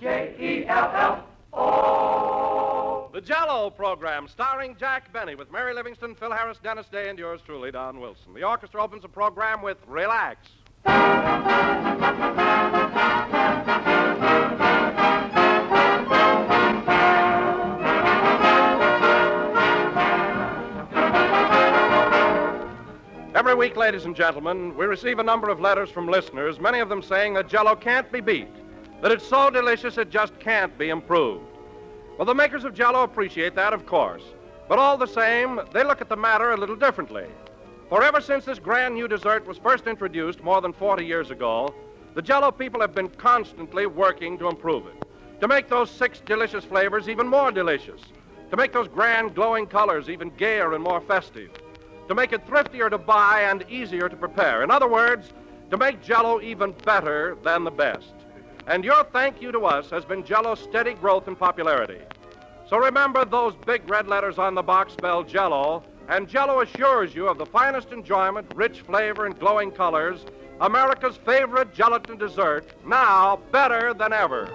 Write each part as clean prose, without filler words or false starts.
Jell-O. The Jell-O program, starring Jack Benny, with Mary Livingston, Phil Harris, Dennis Day, and yours truly, Don Wilson. The orchestra opens the program with Relax. Every week, ladies and gentlemen, we receive a number of letters from listeners, many of them saying that Jell-O can't be beat, that it's so delicious it just can't be improved. Well, the makers of Jell-O appreciate that, of course, but all the same, they look at the matter a little differently. For ever since this grand new dessert was first introduced more than 40 years ago, the Jell-O people have been constantly working to improve it, to make those 6 delicious flavors even more delicious, to make those grand glowing colors even gayer and more festive, to make it thriftier to buy and easier to prepare. In other words, to make Jell-O even better than the best. And your thank you to us has been Jell-O's steady growth in popularity. So remember, those big red letters on the box spell Jell-O, and Jell-O assures you of the finest enjoyment, rich flavor, and glowing colors, America's favorite gelatin dessert, now better than ever.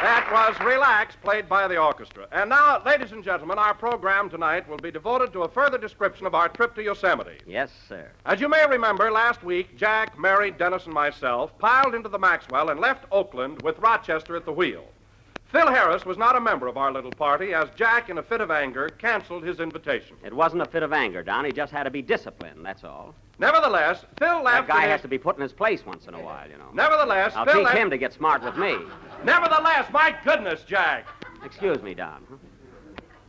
That was Relax, played by the orchestra. And now, ladies and gentlemen, our program tonight will be devoted to a further description of our trip to Yosemite. Yes, sir. As you may remember, last week, Jack, Mary, Dennis, and myself piled into the Maxwell and left Oakland with Rochester at the wheel. Phil Harris was not a member of our little party, as Jack, in a fit of anger, canceled his invitation. It wasn't a fit of anger, Don. He just had to be disciplined, that's all. Nevertheless, Phil left... That guy has to be put in his place once in a while, you know. Nevertheless, I'll Phil teach left... him to get smart with me. Nevertheless, my goodness, Jack. Excuse me, Don.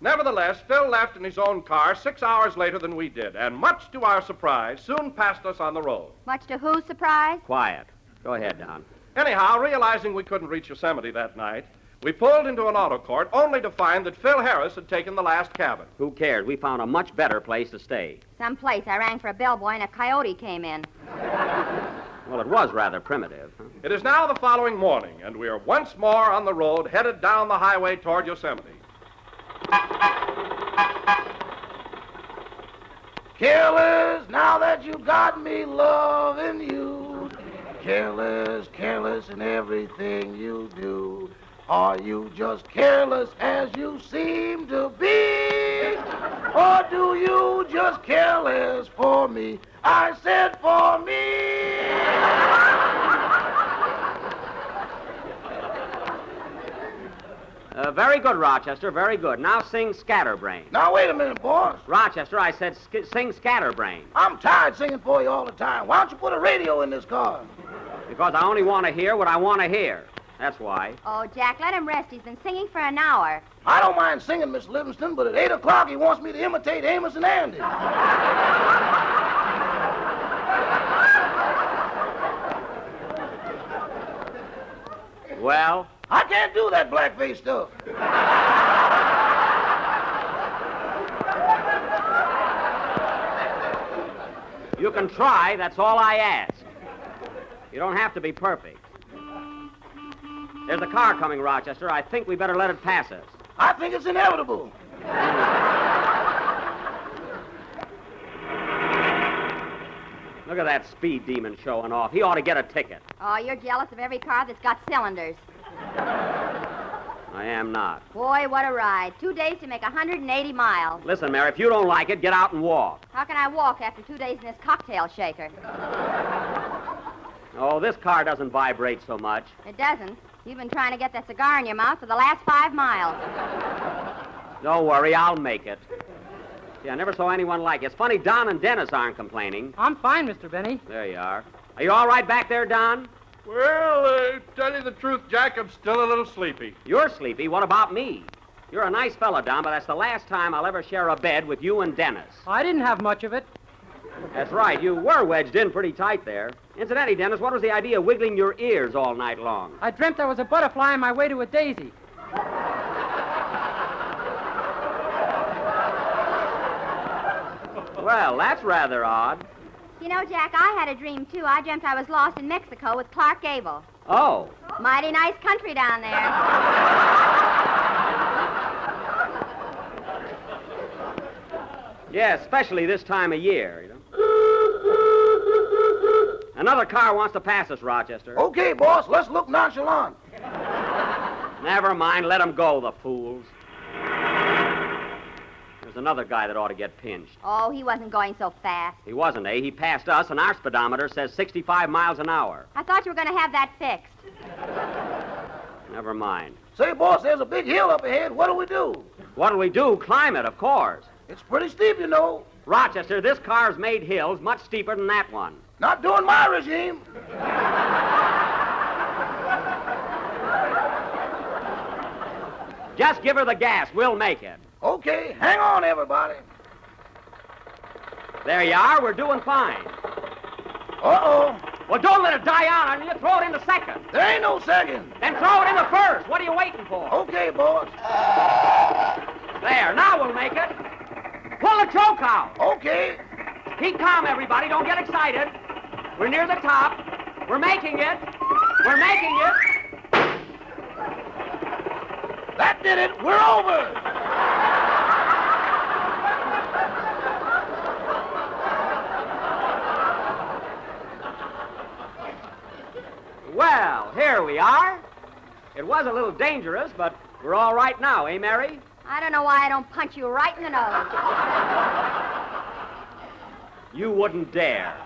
Nevertheless, Phil left in his own car 6 hours later than we did, and much to our surprise, soon passed us on the road. Much to whose surprise? Quiet. Go ahead, Don. Anyhow, realizing we couldn't reach Yosemite that night, we pulled into an auto court only to find that Phil Harris had taken the last cabin. Who cares? We found a much better place to stay. Some place. I rang for a bellboy and a coyote came in. Well, it was rather primitive. Huh? It is now the following morning, and we are once more on the road, headed down the highway toward Yosemite. Careless, now that you got me loving you. Careless, careless in everything you do. Are you just careless as you seem to be? Or do you just careless for me? I said for me. Very good, Rochester, very good. Now sing Scatterbrain. Now, wait a minute, boss. Rochester, I said sing Scatterbrain. I'm tired singing for you all the time. Why don't you put a radio in this car? Because I only want to hear what I want to hear. That's why. Oh, Jack, let him rest. He's been singing for an hour. I don't mind singing, Miss Livingston, but at 8 o'clock he wants me to imitate Amos and Andy. Well? I can't do that blackface stuff. You can try, that's all I ask. You don't have to be perfect. There's a car coming, Rochester. I think we better let it pass us. I think it's inevitable. Look at that speed demon showing off. He ought to get a ticket. Oh, you're jealous of every car that's got cylinders. I am not. Boy, what a ride. 2 days to make 180 miles. Listen, Mary, if you don't like it, get out and walk. How can I walk after 2 days in this cocktail shaker? Oh, this car doesn't vibrate so much. It doesn't. You've been trying to get that cigar in your mouth for the last 5 miles. Don't worry, I'll make it. See, I never saw anyone like it. It's funny Don and Dennis aren't complaining. I'm fine, Mr. Benny. There you are. Are you all right back there, Don? Well, tell you the truth, Jack, I'm still a little sleepy. You're sleepy. What about me? You're a nice fellow, Don, but that's the last time I'll ever share a bed with you and Dennis. I didn't have much of it. That's right. You were wedged in pretty tight there. Incidentally, Dennis, what was the idea of wiggling your ears all night long? I dreamt I was a butterfly on my way to a daisy. Well, that's rather odd. You know, Jack, I had a dream, too. I dreamt I was lost in Mexico with Clark Gable. Oh. Mighty nice country down there. Yeah, especially this time of year, you know. Another car wants to pass us, Rochester. Okay, boss, let's look nonchalant. Never mind, let them go, the fools. There's another guy that ought to get pinched. Oh, he wasn't going so fast. He wasn't, eh? He passed us, and our speedometer says 65 miles an hour. I thought you were going to have that fixed. Never mind. Say, boss, there's a big hill up ahead. What do? What'll we do? Climb it, of course. It's pretty steep, you know. Rochester, this car's made hills much steeper than that one. Not doing my regime. Just give her the gas. We'll make it. Okay, hang on, everybody. There you are. We're doing fine. Uh-oh. Well, don't let it die out on you. Throw it in the second. There ain't no second. Then throw it in the first. What are you waiting for? Okay, boss. There. Now we'll make it. Pull the choke out. Okay. Keep calm, everybody. Don't get excited. We're near the top. We're making it. We're making it. That did it. We're over. Well, here we are. It was a little dangerous, but we're all right now, eh, Mary? I don't know why I don't punch you right in the nose. You wouldn't dare.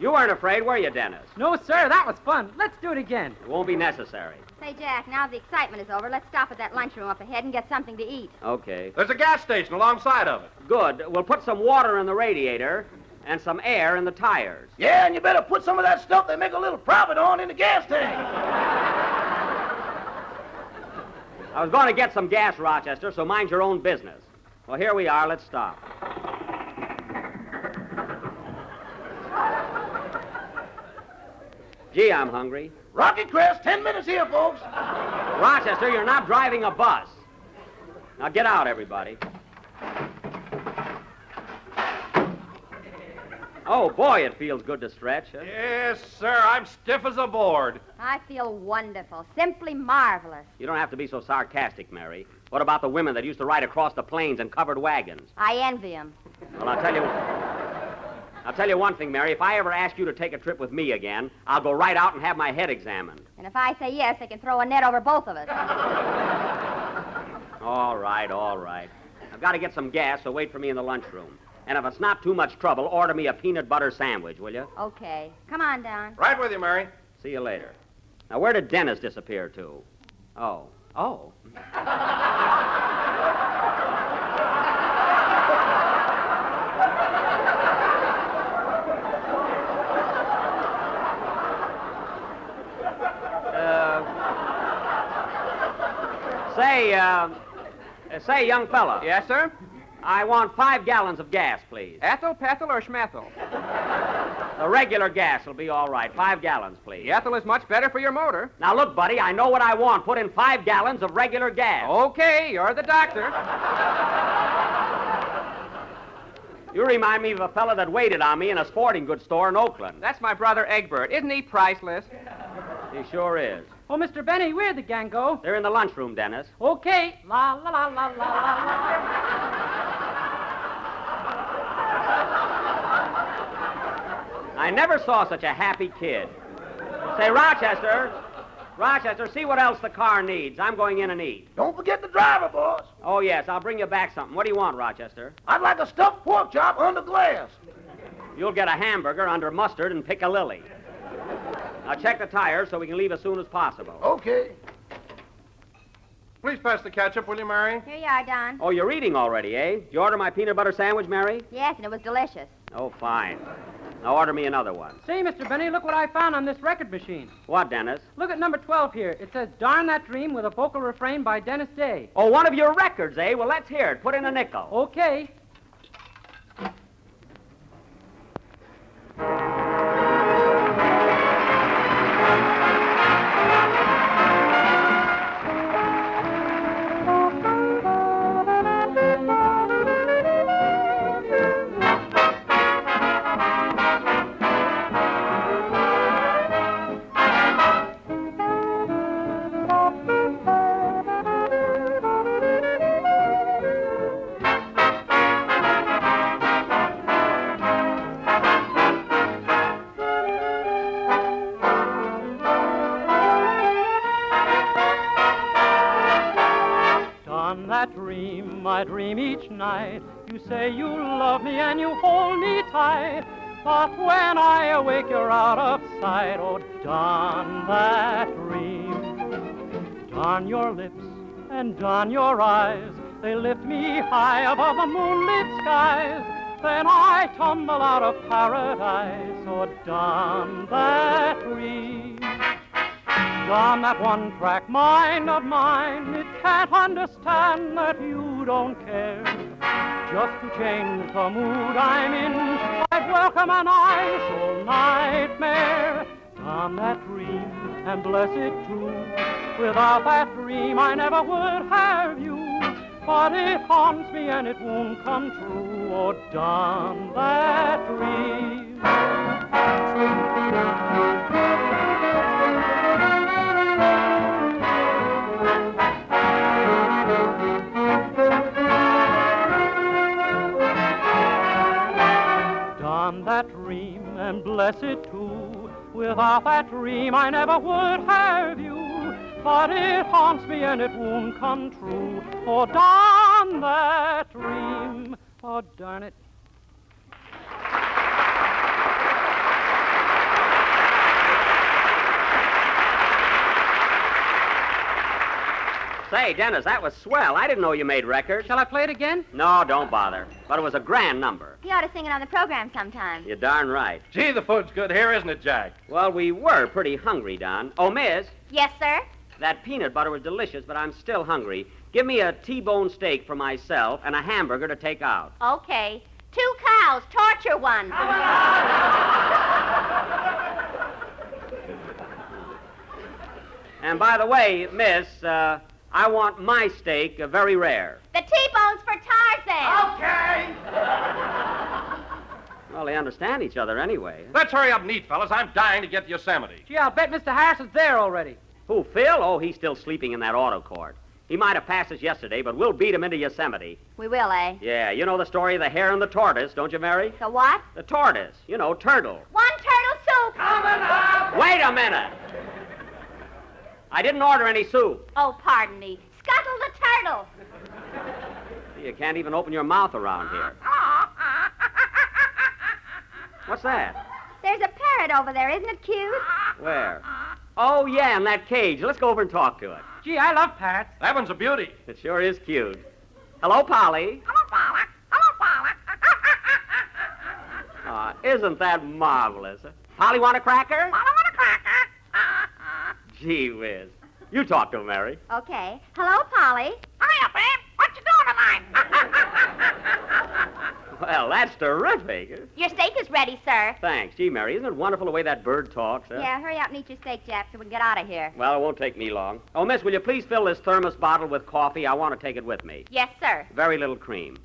You weren't afraid, were you, Dennis? No, sir, that was fun. Let's do it again. It won't be necessary. Say, Jack, now the excitement is over, let's stop at that lunchroom up ahead and get something to eat. Okay. There's a gas station alongside of it. Good. We'll put some water in the radiator and some air in the tires. Yeah, and you better put some of that stuff they make a little profit on in the gas tank. I was going to get some gas, Rochester, so mind your own business. Well, here we are. Let's stop. Gee, I'm hungry. Rocky Crest, 10 minutes here, folks. Rochester, you're not driving a bus. Now get out, everybody. Oh, boy, it feels good to stretch. Huh? Yes, sir. I'm stiff as a board. I feel wonderful, simply marvelous. You don't have to be so sarcastic, Mary. What about the women that used to ride across the plains in covered wagons? I envy him. Well, I'll tell you one thing, Mary. If I ever ask you to take a trip with me again, I'll go right out and have my head examined. And if I say yes, they can throw a net over both of us. All right, all right. I've got to get some gas, so wait for me in the lunchroom. And if it's not too much trouble, order me a peanut butter sandwich, will you? Okay. Come on, Don. Right with you, Mary. See you later. Now, where did Dennis disappear to? Oh. Say, young fella. Yes, sir? I want 5 gallons of gas, please. Ethel, Pethel, or Schmethel? The regular gas will be all right. 5 gallons, please. The Ethel is much better for your motor. Now, look, buddy, I know what I want. Put in 5 gallons of regular gas. Okay, you're the doctor. You remind me of a fella that waited on me in a sporting goods store in Oakland. That's my brother Egbert. Isn't he priceless? He sure is. Oh, Mr. Benny, where'd the gang go? They're in the lunchroom, Dennis. Okay. La, la, la, la, la, la. I never saw such a happy kid. Say, Rochester, see what else the car needs. I'm going in and eat. Don't forget the driver, boss. Oh, yes, I'll bring you back something. What do you want, Rochester? I'd like a stuffed pork chop under glass. You'll get a hamburger under mustard and piccalilli. Now, check the tires so we can leave as soon as possible. Okay. Please pass the ketchup, will you, Mary? Here you are, Don. Oh, you're eating already, eh? Did you order my peanut butter sandwich, Mary? Yes, and it was delicious. Oh, fine. Now, order me another one. Say, Mr. Benny, look what I found on this record machine. What, Dennis? Look at number 12 here. It says, Darn That Dream with a vocal refrain by Dennis Day. Oh, one of your records, eh? Well, let's hear it. Put in a nickel. Okay. I dream each night. You say you love me and you hold me tight. But when I awake, you're out of sight. Oh, darn that dream. Darn your lips and darn your eyes. They lift me high above the moonlit skies. Then I tumble out of paradise. Oh, darn that dream. Darn that one-track mind of mine. It can't understand that you don't care. Just to change the mood I'm in, I'd welcome a nice old nightmare. Darn that dream, and bless it too. Without that dream, I never would have you. But it haunts me and it won't come true. Oh, darn that dream. Darn that dream, and bless it too. Without that dream, I never would have you. But it haunts me and it won't come true. Oh, darn that dream. Oh, darn it. Say, Dennis, that was swell. I didn't know you made records. Shall I play it again? No, don't bother. But it was a grand number. You ought to sing it on the program sometime. You're darn right. Gee, the food's good here, isn't it, Jack? Well, we were pretty hungry, Don. Oh, Miss, Yes, sir? that peanut butter was delicious, but I'm still hungry. Give me a T-bone steak for myself and a hamburger to take out. Okay. 2 cows. Torture one. And by the way, Miss, I want my steak very rare. The T-bone's for Tarzan. Okay. Well, they understand each other anyway. Let's hurry up neat, fellas. I'm dying to get to Yosemite. Gee, I'll bet Mr. Harrison's there already. Who, Phil? Oh, he's still sleeping in that auto court. He might have passed us yesterday, but we'll beat him into Yosemite. We will, eh? Yeah, you know the story of the hare and the tortoise, don't you, Mary? The what? The tortoise, you know, turtle. 1 turtle soup. Coming up. Wait a minute! I didn't order any soup. Oh, pardon me. Scuttle the turtle. You can't even open your mouth around here. What's that? There's a parrot over there. Isn't it cute? Where? Oh, yeah, in that cage. Let's go over and talk to it. Gee, I love parrots. That one's a beauty. It sure is cute. Hello, Polly. Hello, Polly. Hello, Polly. Isn't that marvelous? Polly, want a cracker? Polly, want a cracker? Gee whiz. You talk to him, Mary. Okay. Hello, Polly. Hurry up, babe. What you doing tonight? Well, that's terrific. Your steak is ready, sir. Thanks. Gee, Mary, isn't it wonderful the way that bird talks? Huh? Yeah, hurry up and eat your steak, Jap, so we can get out of here. Well, it won't take me long. Oh, miss, will you please fill this thermos bottle with coffee? I want to take it with me. Yes, sir. Very little cream.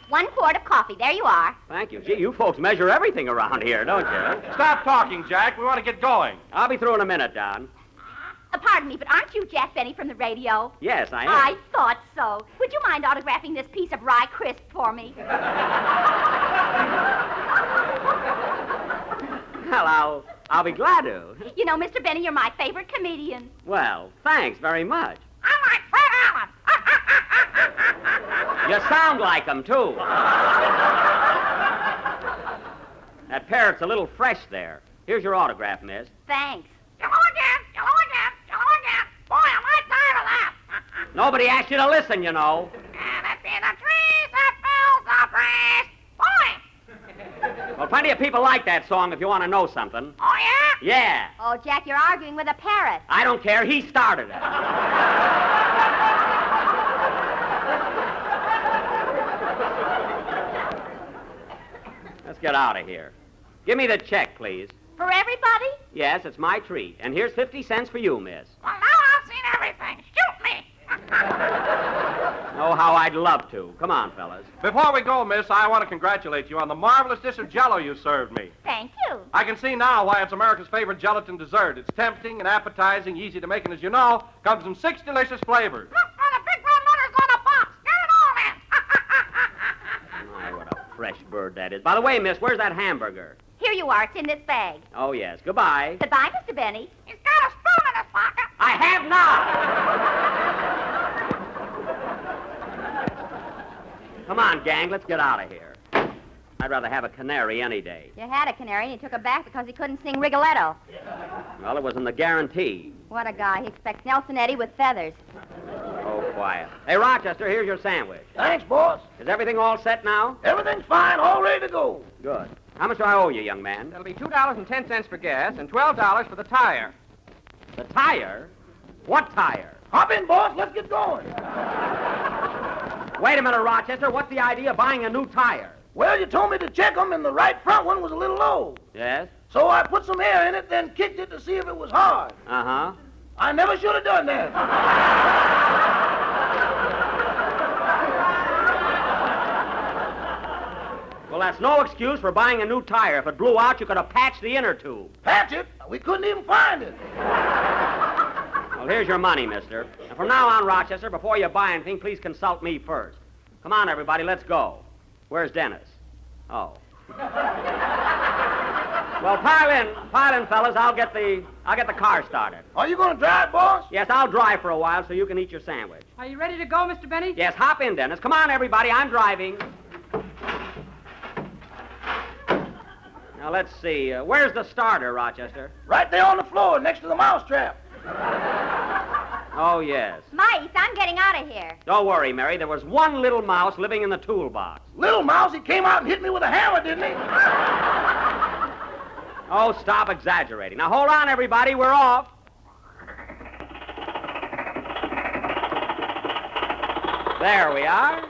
One quart of coffee. There you are. Thank you. Gee, you folks measure everything around here, don't you? Stop talking, Jack. We want to get going. I'll be through in a minute, Don. Pardon me, but aren't you Jack Benny from the radio? Yes, I am. I thought so. Would you mind autographing this piece of rye crisp for me? Well, I'll be glad to. You know, Mr. Benny, you're my favorite comedian. Well, thanks very much. I like Fred Allen. You sound like him, too. That parrot's a little fresh there. Here's your autograph, miss. Thanks. Hello again. Hello again. Hello again. Boy, am I tired of that. Nobody asked you to listen, you know. And it be the trees that fills the breeze. Boy. Well, plenty of people like that song if you want to know something. Oh, yeah? Yeah. Oh, Jack, you're arguing with a parrot. I don't care. He started it. Let's get out of here. Give me the check, please. For everybody? Yes, it's my treat. And here's 50 cents for you, miss. Well, now I've seen everything. Shoot me. Oh, how I'd love to. Come on, fellas. Before we go, miss, I want to congratulate you on the marvelous dish of Jell-O you served me. Thank you. I can see now why it's America's favorite gelatin dessert. It's tempting and appetizing, easy to make, and as you know, comes in 6 delicious flavors. Look for the big red letters on the box. Get it all in. My, what a fresh bird that is. By the way, miss, where's that hamburger? Here you are. It's in this bag. Oh, yes. Goodbye. Goodbye, Mr. Benny. He's got a spoon in his pocket. I have not. Come on, gang. Let's get out of here. I'd rather have a canary any day. You had a canary and you took it back because he couldn't sing Rigoletto. Well, it was in the guarantee. What a guy. He expects Nelson Eddy with feathers. Oh, quiet. Hey, Rochester, here's your sandwich. Thanks, boss. Is everything all set now? Everything's fine, all ready to go. Good. How much do I owe you, young man? That'll be $2.10 for gas and $12 for the tire. The tire? What tire? Hop in, boss. Let's get going. Wait a minute, Rochester. What's the idea of buying a new tire? Well, you told me to check them, and the right front one was a little low. Yes? So I put some air in it, then kicked it to see if it was hard. Uh-huh. I never should have done that. Well, that's no excuse for buying a new tire. If it blew out, you could have patched the inner tube. Patch it? We couldn't even find it. Well, here's your money, mister. And from now on, Rochester, before you buy anything, please consult me first. Come on, everybody, let's go. Where's Dennis? Oh. Well, pile in, fellas. I'll get the car started. Are you going to drive, boss? Yes, I'll drive for a while so you can eat your sandwich. Are you ready to go, Mr. Benny? Yes, hop in, Dennis. Come on, everybody. I'm driving. Now, let's see. Where's the starter, Rochester? Right there on the floor, next to the mousetrap. Oh, yes. Mice, I'm getting out of here. Don't worry, Mary. There was one little mouse living in the toolbox. Little mouse, he came out and hit me with a hammer, didn't he? Oh, stop exaggerating. Now, hold on, everybody. We're off. There we are.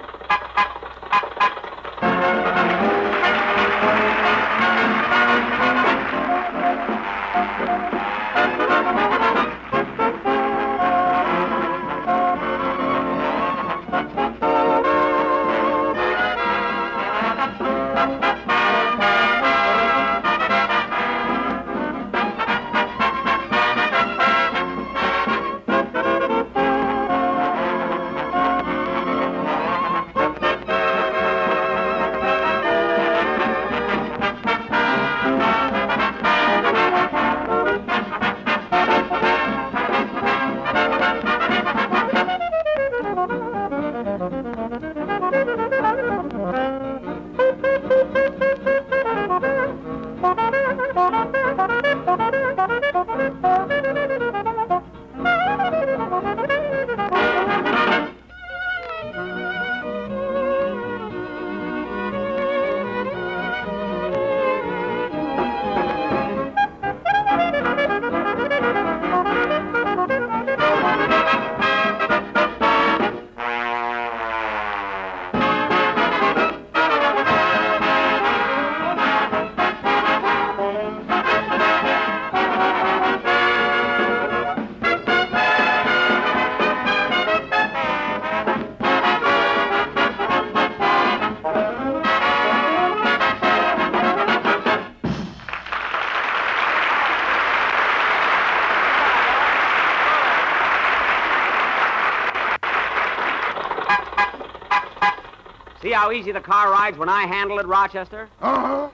See how easy the car rides when I handle it, Rochester? Uh-huh.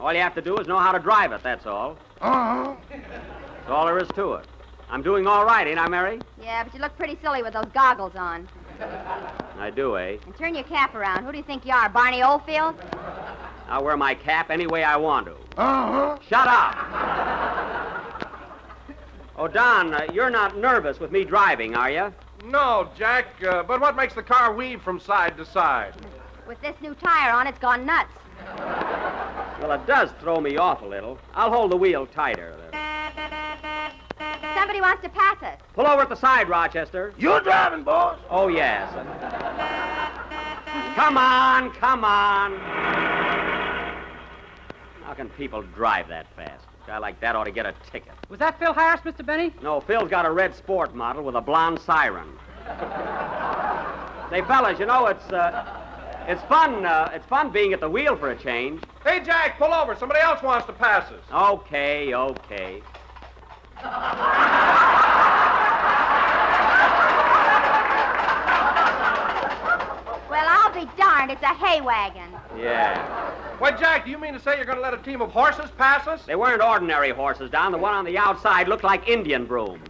All you have to do is know how to drive it, that's all. Uh-huh. That's all there is to it. I'm doing all right, ain't I, Mary? Yeah, but you look pretty silly with those goggles on. I do, eh? And turn your cap around. Who do you think you are, Barney Oldfield? I'll wear my cap any way I want to. Uh-huh. Shut up! Oh, Don, you're not nervous with me driving, are you? No, Jack, but what makes the car weave from side to side? With this new tire on, it's gone nuts. Well, it does throw me off a little. I'll hold the wheel tighter. Somebody wants to pass us. Pull over at the side, Rochester. You're driving, boss. Oh, yes. Come on, come on. How can people drive that fast? A guy like that ought to get a ticket. Was that Phil Harris, Mr. Benny? No, Phil's got a red sport model with a blonde siren. Say, fellas, you know, it's fun being at the wheel for a change. Hey, Jack, pull over. Somebody else wants to pass us. Okay. Well, I'll be darned. It's a hay wagon. Yeah. Why, Jack, do you mean to say you're going to let a team of horses pass us? They weren't ordinary horses, Don. The one on the outside looked like Indian broom.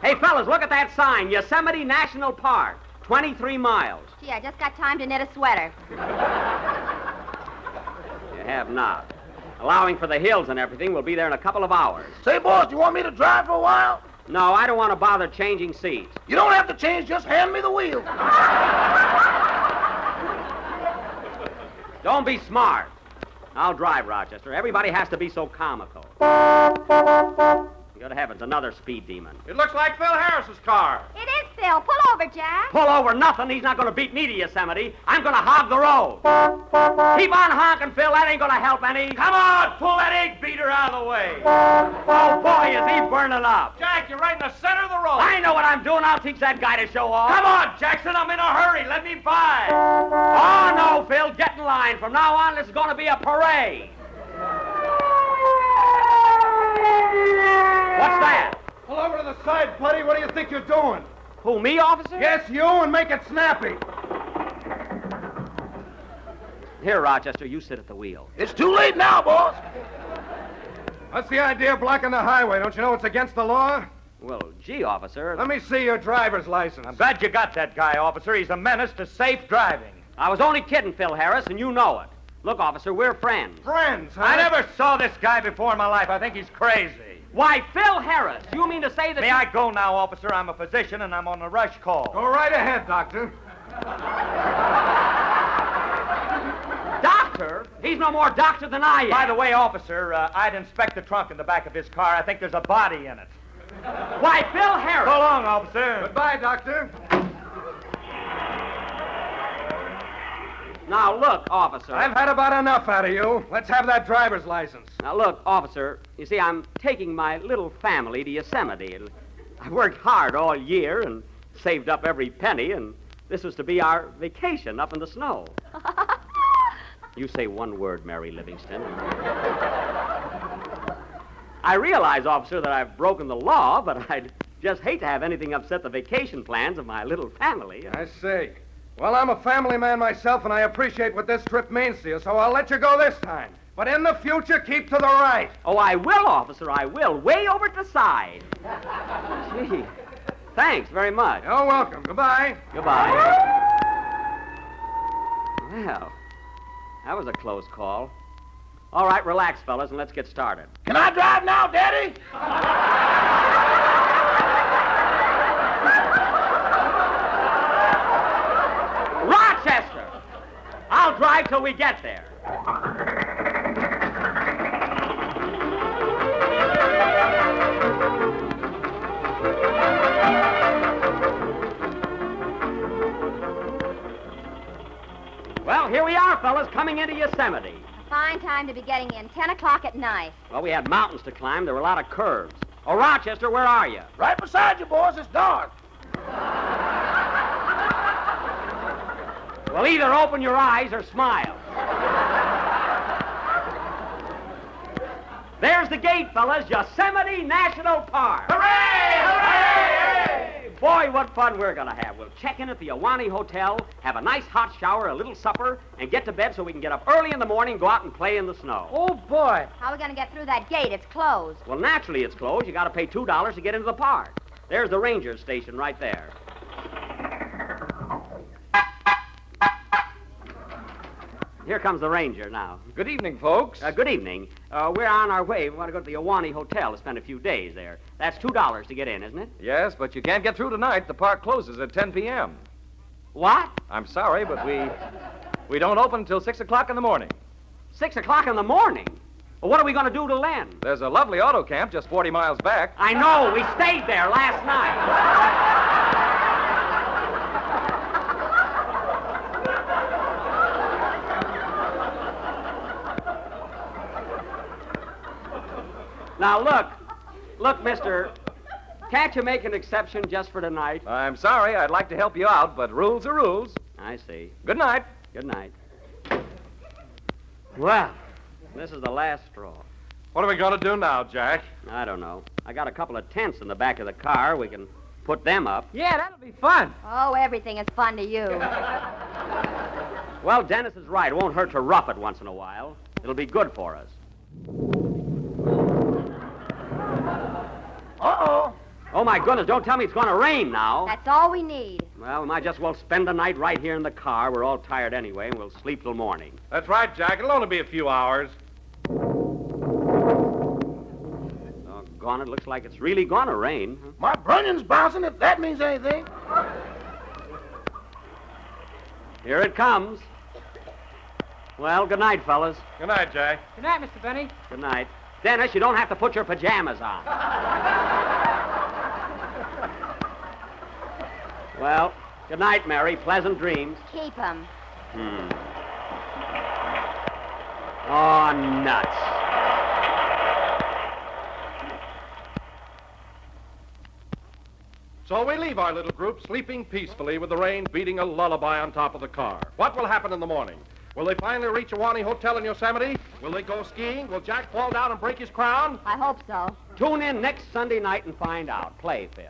Hey, fellas, look at that sign. Yosemite National Park. 23 miles. Gee, I just got time to knit a sweater. You have not. Allowing for the hills and everything, we'll be there in a couple of hours. Say, boss, do you want me to drive for a while? No, I don't want to bother changing seats. You don't have to change, just hand me the wheel. Don't be smart. I'll drive, Rochester. Everybody has to be so comical. Good heavens, another speed demon. It looks like Phil Harris's car. It is Phil. Pull over, Jack. Pull over nothing. He's not going to beat me to Yosemite. I'm going to hog the road. Keep on honking, Phil. That ain't going to help any. Come on, pull that egg beater out of the way. Oh, boy, is he burning up. Jack, you're right in the center of the road. I know what I'm doing. I'll teach that guy to show off. Come on, Jackson. I'm in a hurry. Let me by. Oh, no, Phil. Get in line. From now on, this is going to be a parade. What's that? Pull over to the side, buddy. What do you think you're doing? Who, me, officer? Yes, you, and make it snappy. Here, Rochester, you sit at the wheel. It's too late now, boss. What's the idea of blocking the highway? Don't you know it's against the law? Well, gee, officer. Let me see your driver's license. I'm glad you got that guy, officer. He's a menace to safe driving. I was only kidding, Phil Harris, and you know it. Look, officer, we're friends. Friends, huh? I never saw this guy before in my life. I think he's crazy. Why, Phil Harris, you mean to say that... May I go now, officer? I'm a physician, and I'm on a rush call. Go right ahead, Doctor. Doctor? He's no more doctor than I am. By the way, officer, I'd inspect the trunk in the back of his car. I think there's a body in it. Why, Phil Harris... So long, officer. Goodbye, Doctor. Now, look, officer... I've had about enough out of you. Let's have that driver's license. Now, look, officer, you see, I'm taking my little family to Yosemite. And I worked hard all year and saved up every penny, and this was to be our vacation up in the snow. You say one word, Mary Livingston. I realize, officer, that I've broken the law, but I'd just hate to have anything upset the vacation plans of my little family. I see. Well, I'm a family man myself, and I appreciate what this trip means to you, so I'll let you go this time. But in the future, keep to the right. Oh, I will, officer, I will. Way over to the side. Gee, thanks very much. You're welcome. Goodbye. Goodbye. Well, that was a close call. All right, relax, fellas, and let's get started. Can I drive now, Daddy? Rochester! I'll drive till we get there. Well, here we are, fellas, coming into Yosemite. A fine time to be getting in. 10 o'clock at night. Well, we had mountains to climb. There were a lot of curves. Oh, Rochester, where are you? Right beside you, boss. It's dark. Well, either open your eyes or smile. There's the gate, fellas. Yosemite National Park. Hooray! Hooray! Boy, what fun we're going to have. We'll check in at the Awani Hotel, have a nice hot shower, a little supper, and get to bed so we can get up early in the morning and go out and play in the snow. Oh, boy. How are we going to get through that gate? It's closed. Well, naturally it's closed. You got to pay $2 to get into the park. There's the ranger station right there. Here comes the ranger now. Good evening, folks. Good evening. We're on our way. We want to go to the Awani Hotel to spend a few days there. That's $2 to get in, isn't it? Yes, but you can't get through tonight. The park closes at 10 p.m. What? I'm sorry, but we don't open until 6 o'clock in the morning. 6 o'clock in the morning? Well, what are we going to do till then? There's a lovely auto camp just 40 miles back. I know. We stayed there last night. Now, look, mister, can't you make an exception just for tonight? I'm sorry. I'd like to help you out, but rules are rules. I see. Good night. Good night. Well, this is the last straw. What are we going to do now, Jack? I don't know. I got a couple of tents in the back of the car. We can put them up. Yeah, that'll be fun. Oh, everything is fun to you. Well, Dennis is right. It won't hurt to rough it once in a while. It'll be good for us. Uh-oh. Oh, my goodness, don't tell me it's going to rain now. That's all we need. Well, we might just well spend the night right here in the car. We're all tired anyway, and we'll sleep till morning. That's right, Jack. It'll only be a few hours. Doggone, it looks like it's really going to rain. My brunion's bouncing, if that means anything. Here it comes. Well, good night, fellas. Good night, Jack. Good night, Mr. Benny. Good night. Dennis, you don't have to put your pajamas on. Well, good night, Mary. Pleasant dreams. Keep 'em. Oh, nuts. So we leave our little group sleeping peacefully with the rain beating a lullaby on top of the car. What will happen in the morning? Will they finally reach a Wani Hotel in Yosemite? Will they go skiing? Will Jack fall down and break his crown? I hope so. Tune in next Sunday night and find out. Play, Phil.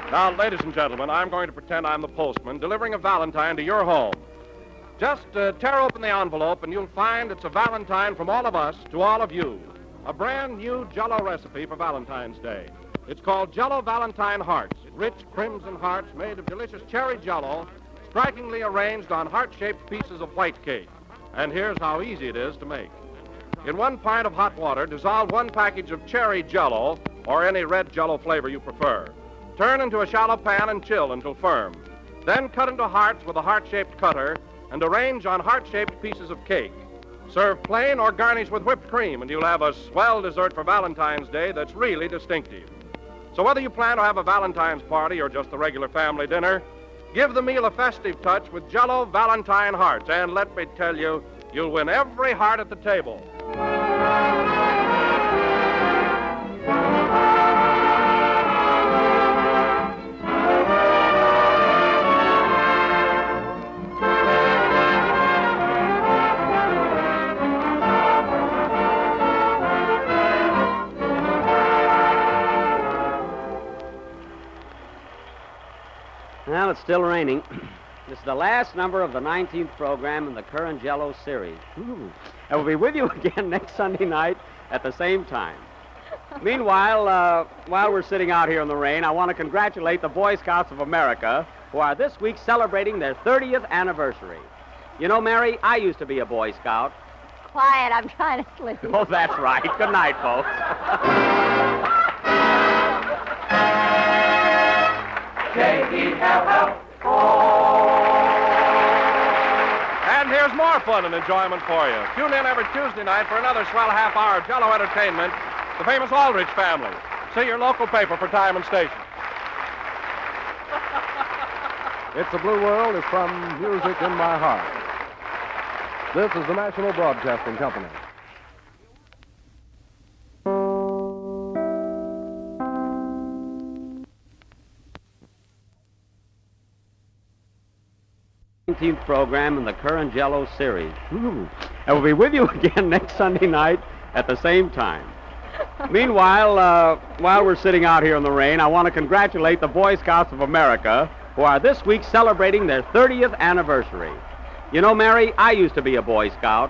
Now, ladies and gentlemen, I'm going to pretend I'm the postman delivering a Valentine to your home. Just tear open the envelope and you'll find it's a Valentine from all of us to all of you. A brand new Jell-O recipe for Valentine's Day. It's called Jell-O Valentine Hearts. Rich crimson hearts made of delicious cherry Jell-O, strikingly arranged on heart-shaped pieces of white cake. And here's how easy it is to make. In 1 pint of hot water, dissolve 1 package of cherry Jell-O, or any red Jell-O flavor you prefer. Turn into a shallow pan and chill until firm. Then cut into hearts with a heart-shaped cutter and arrange on heart-shaped pieces of cake. Serve plain or garnish with whipped cream, and you'll have a swell dessert for Valentine's Day that's really distinctive. So whether you plan to have a Valentine's party or just a regular family dinner, give the meal a festive touch with Jell-O Valentine Hearts. And let me tell you, you'll win every heart at the table. Well, it's still raining. This is the last number of the 19th program in the current Jell-O series. And we'll be with you again next Sunday night at the same time. Meanwhile, while we're sitting out here in the rain, I want to congratulate the Boy Scouts of America, who are this week celebrating their 30th anniversary. You know, Mary, I used to be a Boy Scout. Quiet, I'm trying to sleep. Oh, that's right. Good night, folks. And here's more fun and enjoyment for you. Tune in every Tuesday night for another swell half-hour Jell-O entertainment, the famous Aldrich family. See your local paper for time and station. It's a Blue World is from Music in My Heart. This is the National Broadcasting Company. Program in the current Jell-O series. And we'll be with you again next Sunday night at the same time. Meanwhile, while we're sitting out here in the rain, I want to congratulate the Boy Scouts of America, who are this week celebrating their 30th anniversary. You know, Mary, I used to be a Boy Scout.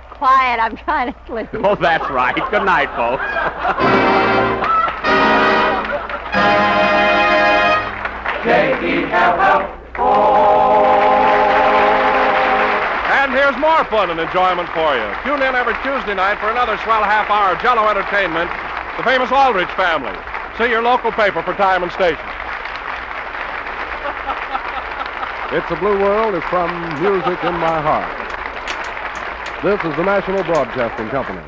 Quiet, I'm trying to sleep. Oh, that's right. Good night, folks. And here's more fun and enjoyment for you. Tune in every Tuesday night for another swell half-hour Jell-O entertainment, the famous Aldrich family. See your local paper for time and station. It's a Blue World is from Music in My Heart. This is the National Broadcasting Company.